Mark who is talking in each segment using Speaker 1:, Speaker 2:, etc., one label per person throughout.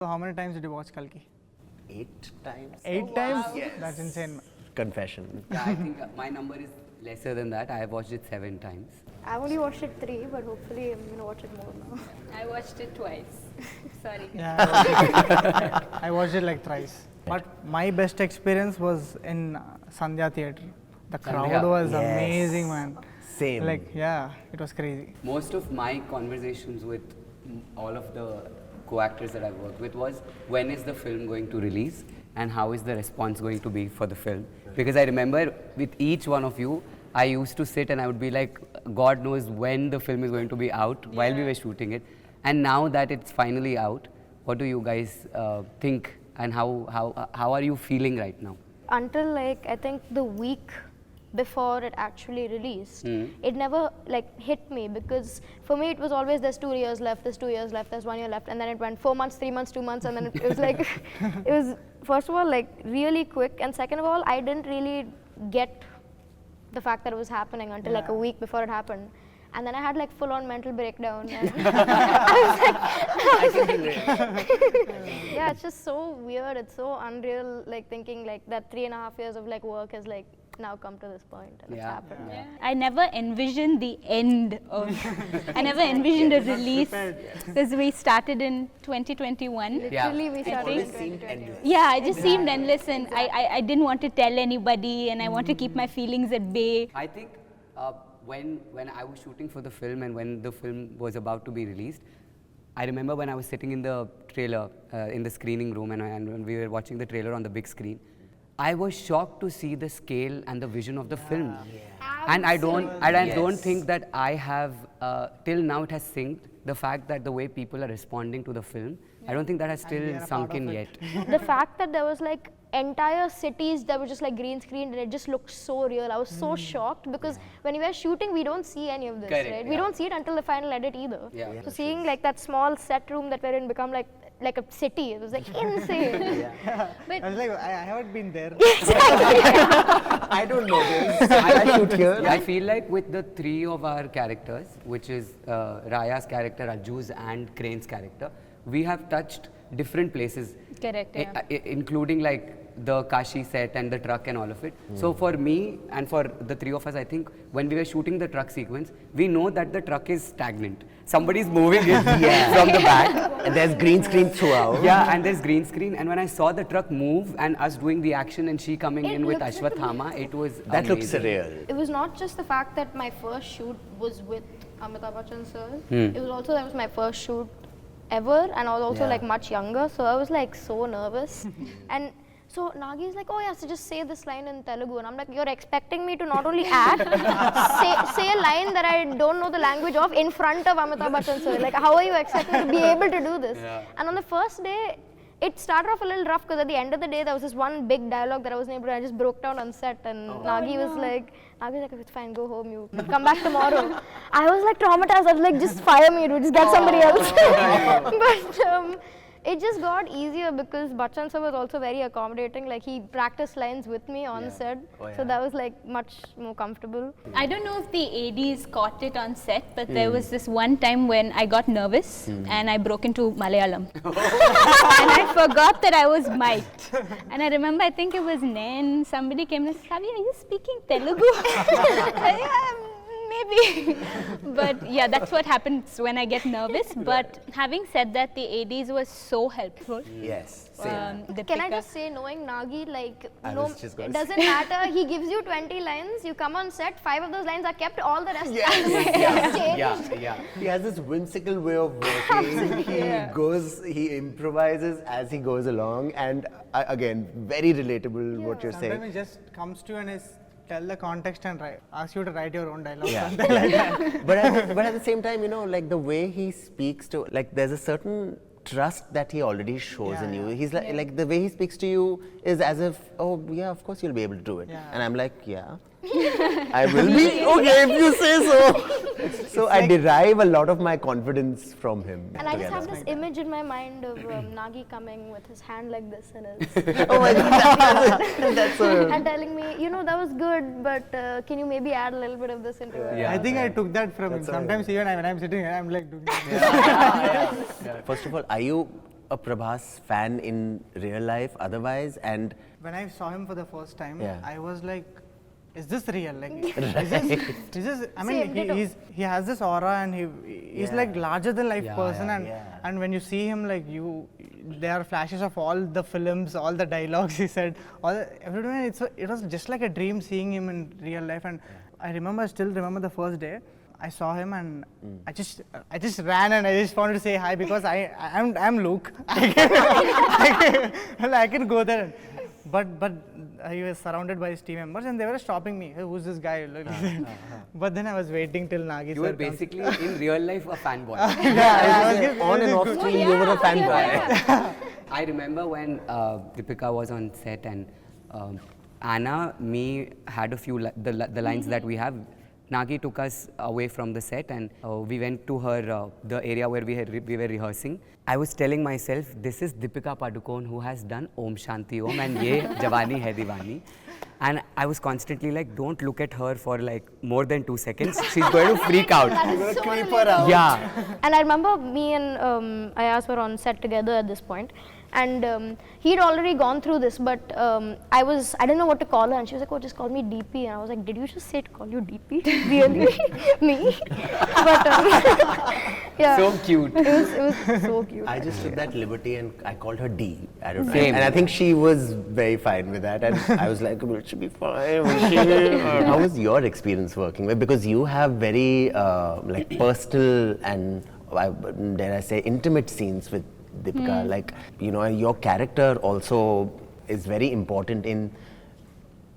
Speaker 1: So how many times did you watch Kalki?
Speaker 2: 8 times.
Speaker 1: 8 times?
Speaker 2: Yes.
Speaker 1: That's insane.
Speaker 2: Confession.
Speaker 3: Yeah, I think my number is lesser than that. I have watched it 7 times.
Speaker 4: I've only watched it 3, but hopefully I'm gonna watch it more now.
Speaker 5: I watched it twice. Sorry.
Speaker 1: Yeah, I watched it like thrice. But my best experience was in Sandhya Theatre. The crowd
Speaker 3: Sandhya.
Speaker 1: was
Speaker 2: Yes.
Speaker 1: amazing, man.
Speaker 2: Same.
Speaker 1: Like, yeah, it was crazy.
Speaker 3: Most of my conversations with all of the co-actors that I've worked with was when is the film going to release and how is the response going to be for the film. Because I remember with each one of you, I used to sit and I would be like, God knows when the film is going to be out while we were shooting it. And now that it's finally out, what do you guys think and how are you feeling right now?
Speaker 4: Until like I think the week before it actually released, it never like hit me, because for me it was always there's 2 years left, there's 2 years left, there's 1 year left, and then it went 4 months, 3 months, 2 months, and then it was like it was first of all like really quick, and second of all I didn't really get the fact that it was happening until like a week before it happened. And then I had like full on mental breakdown. And I was like, yeah, it's just so weird. It's so unreal, like thinking like that 3.5 years of like work has like now come to this point and it's happened.
Speaker 5: Yeah. I never envisioned the end of, I never envisioned a release, because we started in 2021.
Speaker 4: Literally we started in
Speaker 2: Always seemed
Speaker 4: 2021.
Speaker 2: endless.
Speaker 5: Yeah, it just seemed endless, and I didn't want to tell anybody, and I wanted to keep my feelings at bay.
Speaker 3: I think when I was shooting for the film and when the film was about to be released, I remember when I was sitting in the trailer, in the screening room, and when we were watching the trailer on the big screen, I was shocked to see the scale and the vision of the film. And I don't think that I have, till now it has synced, the fact that the way people are responding to the film, I don't think that has still sunk in yet.
Speaker 4: The fact that there was like entire cities that were just like green screened and it just looked so real. I was so shocked, because when we were shooting we don't see any of this,
Speaker 3: Correct,
Speaker 4: right? We don't see it until the final edit either.
Speaker 3: Yeah.
Speaker 4: So seeing like that small set room that we're in become like a city, it was like insane.
Speaker 1: I was like, I haven't been there.
Speaker 2: I don't know this. I shoot here.
Speaker 3: I feel like with the 3 of our characters, which is Raya's character, Ajju's and Crane's character, we have touched different places.
Speaker 5: Correct, yeah.
Speaker 3: Including like the Kashi set and the truck and all of it. So for me and for the 3 of us, I think when we were shooting the truck sequence, we know that the truck is stagnant. Somebody's moving it from the back.
Speaker 2: And there's green screen throughout.
Speaker 3: Yeah, and there's green screen. And when I saw the truck move and us doing the action and she coming in with
Speaker 4: looks like
Speaker 3: Ashwathama, it was
Speaker 2: That looks
Speaker 3: amazing.
Speaker 2: surreal.
Speaker 4: It was not just the fact that my first shoot was with Amitabh Bachchan sir. It was also that was my first shoot ever, and I was also like much younger, so I was like so nervous. And so Nagi is like, oh yeah, so just say this line in Telugu, and I'm like, you're expecting me to not only act, say a line that I don't know the language of in front of Amitabh Bachchan sir. Like, how are you expecting to be able to do this? And on the first day, it started off a little rough, because at the end of the day there was this one big dialogue that I wasn't able to. I just broke down on set, and Nagi was like, it's fine, go home, you come back tomorrow. I was like traumatized. I was like, just fire me, dude, just get somebody else. But it just got easier because Bachchan sir was also very accommodating. Like, he practiced lines with me on set, so that was like much more comfortable.
Speaker 5: I don't know if the ADs caught it on set, but there was this one time when I got nervous and I broke into Malayalam. And I forgot that I was mic'd. And I remember, I think it was Nen, somebody came and said, Kavi, are you speaking Telugu? Yeah, maybe. But yeah, that's what happens when I get nervous. But having said that, the ADs were so helpful.
Speaker 2: Yes.
Speaker 4: Can I just say, knowing Nagi, like,
Speaker 2: I
Speaker 4: no,
Speaker 2: was just gonna
Speaker 4: it doesn't matter. He gives you 20 lines, you come on set, 5 of those lines are kept, all the rest are changed.
Speaker 2: He has this whimsical way of working. He improvises as he goes along, and again, very relatable what you're saying.
Speaker 1: Sometimes it just comes to you and tell the context and ask you to write your own dialogue.
Speaker 2: Yeah.
Speaker 1: Something like that.
Speaker 2: but at the same time, you know, like the way he speaks to, like, there's a certain trust that he already shows in you. He's like the way he speaks to you is as if, oh yeah, of course you'll be able to do it. And I'm like, yeah, I will be. Okay, if you say so. So I derive a lot of my confidence from him.
Speaker 4: And I just have this image in my mind of Nagi coming with his hand like this and his
Speaker 2: Oh my God, that's so.
Speaker 4: and telling me, you know, that was good, but can you maybe add a little bit of this into it?
Speaker 1: I think I took that from him. Sometimes even when I'm sitting here, I'm like doing that.
Speaker 2: First of all, are you a Prabhas fan in real life otherwise, and
Speaker 1: when I saw him for the first time,
Speaker 2: Yeah.
Speaker 1: I was like, is this real? Like, is this, I mean,
Speaker 4: Same, ditto.
Speaker 1: he has this aura and he's
Speaker 2: Yeah.
Speaker 1: like larger than life
Speaker 3: Yeah,
Speaker 1: person,
Speaker 2: yeah.
Speaker 1: and when you see him, like there are flashes of all the films, all the dialogues he said, everything. It was just like a dream seeing him in real life, and I still remember the first day. I saw him and I just ran and I just wanted to say hi because I'm Luke. I can go there, but he was surrounded by his team members and they were stopping me. Hey, who's this guy? But then I was waiting till Nagi
Speaker 3: You were
Speaker 1: sir comes.
Speaker 3: basically in real life a fanboy.
Speaker 2: on and off screen you were a fanboy.
Speaker 3: I remember when Deepika was on set and Anna, me had a few the lines that we have. Nagi took us away from the set and we went to her the area where we were rehearsing. I was telling myself, this is Deepika Padukone who has done Om Shanti Om and ye Jawani Hai Diwani. And I was constantly like, don't look at her for like more than 2 seconds. She's going to freak out.
Speaker 4: That is so
Speaker 2: Creep her
Speaker 4: relatable.
Speaker 2: out.
Speaker 3: Yeah.
Speaker 4: And I remember me and Ayaz were on set together at this point, and he'd already gone through this, but I didn't know what to call her, and she was like, "Oh, just call me DP," and I was like, "Did you just say to call you DP? Really, me?" But yeah,
Speaker 3: So cute.
Speaker 4: it was so cute.
Speaker 2: I just took that liberty and I called her D. I don't know.
Speaker 3: Same.
Speaker 2: And I think she was very fine with that. And I was like, well, it should be fine. How was your experience working with? Because you have very like personal and dare I say intimate scenes with Deepika. Like, you know, your character also is very important in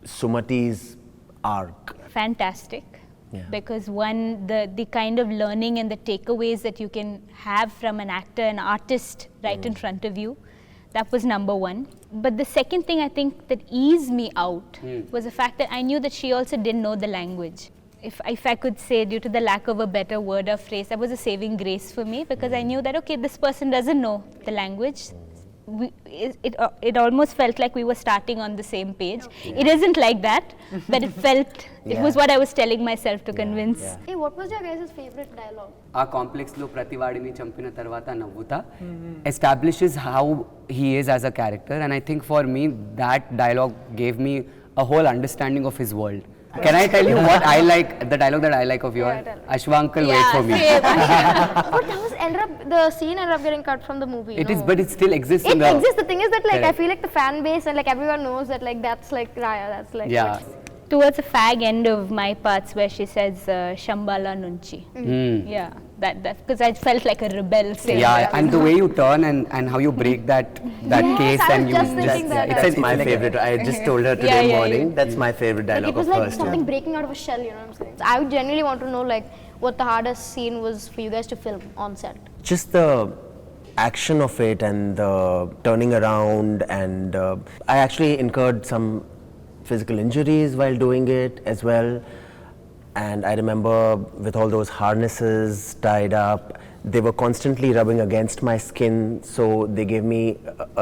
Speaker 2: Sumati's arc.
Speaker 5: Fantastic.
Speaker 2: Yeah.
Speaker 5: Because one, the kind of learning and the takeaways that you can have from an actor, an artist right in front of you, that was number one. But the second thing I think that eased me out was the fact that I knew that she also didn't know the language. If I could say, due to the lack of a better word or phrase, that was a saving grace for me, because I knew that, okay, this person doesn't know the language. It almost felt like we were starting on the same page. It isn't like that, but it felt, it was what I was telling myself to convince.
Speaker 2: Yeah.
Speaker 4: Hey, what was your guys' favorite dialogue?
Speaker 3: ఆ complex లో ప్రతివాడిని చంపిన తర్వాత నవ్వుతా establishes how he is as a character, and I think for me that dialogue gave me a whole understanding of his world. Can I tell you what I like, the dialogue that I like of yours?
Speaker 4: tell.
Speaker 3: Ashwa uncle, wait for me.
Speaker 4: But that was the scene ended up getting cut from the movie.
Speaker 3: It
Speaker 4: no?
Speaker 3: is, but it still exists
Speaker 4: It
Speaker 3: in the.
Speaker 4: exists. The thing is that like I
Speaker 3: Correct.
Speaker 4: feel like the fan base and like everyone knows that like that's like Raya. That's like
Speaker 3: Yeah.
Speaker 4: what's-
Speaker 5: Towards the fag end of my parts where she says Shambhala Nunchi. Yeah, that because I felt like a rebel saying
Speaker 3: Yeah,
Speaker 5: that.
Speaker 3: and the way you turn and how you break that
Speaker 4: Yes,
Speaker 3: case
Speaker 4: I
Speaker 3: and
Speaker 4: was
Speaker 3: you
Speaker 4: just thinking that.
Speaker 3: it's
Speaker 2: That's
Speaker 3: a-
Speaker 2: my
Speaker 3: it's like a-
Speaker 2: favorite. I just told her today
Speaker 5: yeah,
Speaker 2: morning. That's my favorite
Speaker 4: like
Speaker 2: dialogue
Speaker 4: it was
Speaker 2: of
Speaker 4: like
Speaker 2: hers.
Speaker 4: something breaking out of a shell. You know what I'm saying? I would genuinely want to know like what the hardest scene was for you guys to film on set.
Speaker 2: Just the action of it and the turning around, and I actually incurred some physical injuries while doing it as well. And I remember with all those harnesses tied up, they were constantly rubbing against my skin, so they gave me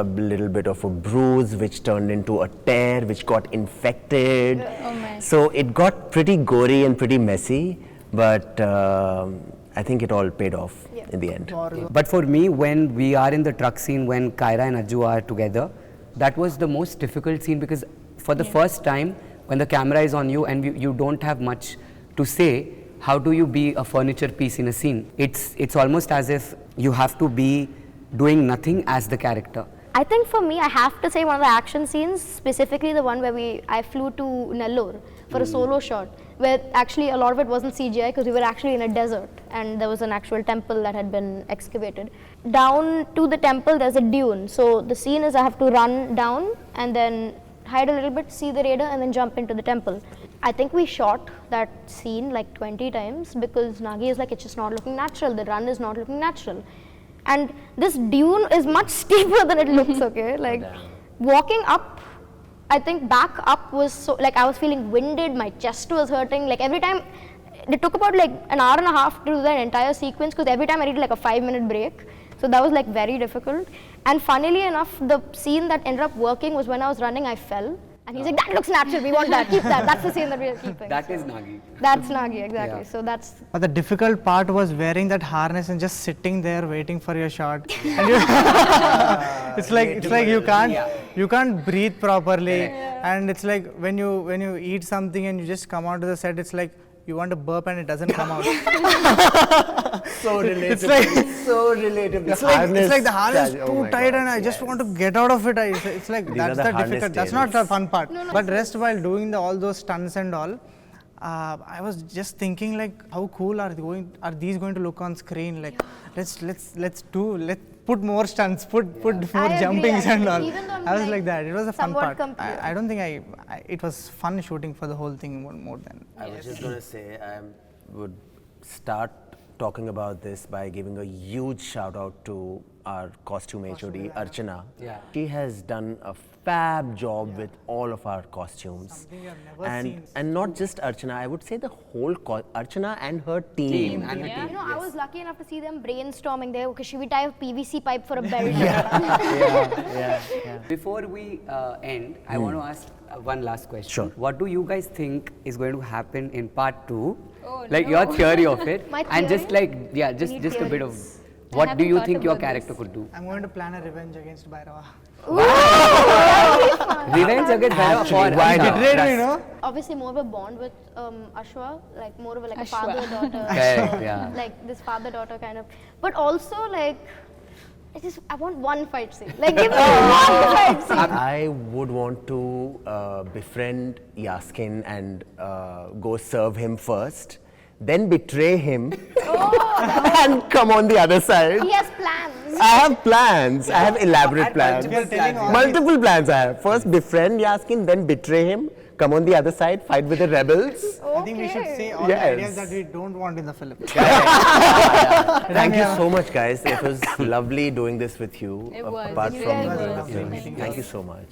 Speaker 2: a little bit of a bruise which turned into a tear which got infected.
Speaker 5: Oh my.
Speaker 2: So it got pretty gory and pretty messy, but I think it all paid off in the end.
Speaker 3: But for me, when we are in the truck scene, when Kyra and Ajju are together, that was the most difficult scene, because for the first time, when the camera is on you and you don't have much to say, how do you be a furniture piece in a scene? It's almost as if you have to be doing nothing as the character.
Speaker 4: I think for me, I have to say one of the action scenes, specifically the one where I flew to Nellore for a solo shot, where actually a lot of it wasn't CGI because we were actually in a desert and there was an actual temple that had been excavated. Down to the temple, there's a dune. So the scene is I have to run down and then hide a little bit, see the radar, and then jump into the temple. I think we shot that scene like 20 times because Nagi is like, it's just not looking natural. The run is not looking natural. And this dune is much steeper than it looks, okay? Like walking up, I think back up was so, like I was feeling winded, my chest was hurting. Like every time, it took about like an hour and a half to do that entire sequence because every time I needed like a 5-minute break. So that was like very difficult. And funnily enough, the scene that ended up working was when I was running, I fell. And he's like, that looks natural, we want that, keep that. That's the scene that we're keeping.
Speaker 3: That is Nagi.
Speaker 4: That's Nagi, exactly.
Speaker 3: Yeah.
Speaker 4: So that's,
Speaker 1: But the difficult part was wearing that harness and just sitting there waiting for your shot. And you it's like you can't breathe properly, and it's like when you eat something and you just come onto the set, it's like you want to burp and it doesn't come out.
Speaker 2: So relatable.
Speaker 1: It's like
Speaker 2: so relatable.
Speaker 1: it's like the harness
Speaker 2: Oh
Speaker 1: too
Speaker 2: my
Speaker 1: tight,
Speaker 2: God,
Speaker 1: and I just
Speaker 2: yes.
Speaker 1: want to get out of it. It's like
Speaker 2: These
Speaker 1: that's
Speaker 2: are the
Speaker 1: the
Speaker 2: harness
Speaker 1: difficult. That's not the
Speaker 2: tales.
Speaker 1: fun part.
Speaker 4: No,
Speaker 1: But rest while doing all those stunts and all, I was just thinking like, how cool are these going to look on screen? Like, let's put more stunts, put more
Speaker 4: I agree,
Speaker 1: jumpings and
Speaker 4: actually.
Speaker 1: all.
Speaker 4: Even though I'm
Speaker 1: I was
Speaker 4: like
Speaker 1: like that. It was a fun
Speaker 4: somewhat
Speaker 1: part. I don't think it was fun shooting for the whole thing more than.
Speaker 2: I was just going to say, I would start talking about this by giving a huge shout out to our costume HOD, Archana.
Speaker 3: Yeah.
Speaker 2: She has done a fab job with all of our costumes.
Speaker 1: Something I've never seen.
Speaker 2: And not just Archana, I would say the whole Archana and her team.
Speaker 3: And the
Speaker 5: Yeah.
Speaker 3: team.
Speaker 4: I was lucky enough to see them brainstorming there. Okay, should we tie a PVC pipe for a belt?
Speaker 2: Yeah.
Speaker 3: Before we end, I want to ask one last question.
Speaker 2: Sure.
Speaker 3: What do you guys think is going to happen in part 2?
Speaker 5: Oh,
Speaker 3: like
Speaker 5: no.
Speaker 3: your theory of it.
Speaker 4: My
Speaker 3: And just
Speaker 4: theory?
Speaker 3: like, yeah, just
Speaker 4: need
Speaker 3: a bit of,
Speaker 4: theories.
Speaker 5: I
Speaker 3: what do
Speaker 5: haven't
Speaker 3: you
Speaker 5: thought
Speaker 3: think your
Speaker 5: about
Speaker 3: character
Speaker 5: this.
Speaker 3: could do?
Speaker 1: I'm going to plan a revenge against Bhairava.
Speaker 3: Revenge against Bhairava
Speaker 2: Actually,
Speaker 3: for
Speaker 2: why
Speaker 3: Ashwa.
Speaker 2: did
Speaker 1: Betrayed me,
Speaker 3: That's-
Speaker 1: you know?
Speaker 4: Obviously, more of a bond with Ashwa, like more of a
Speaker 5: Ashwa.
Speaker 4: father-daughter.
Speaker 3: Correct, yeah.
Speaker 4: Like this father-daughter kind of. But also like, I want one fight scene. Like give me one fight scene.
Speaker 2: I would want to befriend Yaskin and go serve him first, then betray him and come on the other side.
Speaker 4: He has plans.
Speaker 2: I have plans. I have elaborate plans.
Speaker 3: multiple plans.
Speaker 2: Multiple plans I have. First befriend Yaskin, then betray him, come on the other side, fight with the rebels.
Speaker 1: I think we should say all
Speaker 2: Yes.
Speaker 1: the ideas that we don't want in the film.
Speaker 2: Thank you so much, guys. It was lovely doing this with you.
Speaker 5: It was.
Speaker 2: Apart
Speaker 5: It
Speaker 2: from
Speaker 5: really
Speaker 2: the
Speaker 5: was.
Speaker 2: things. Thank you so much.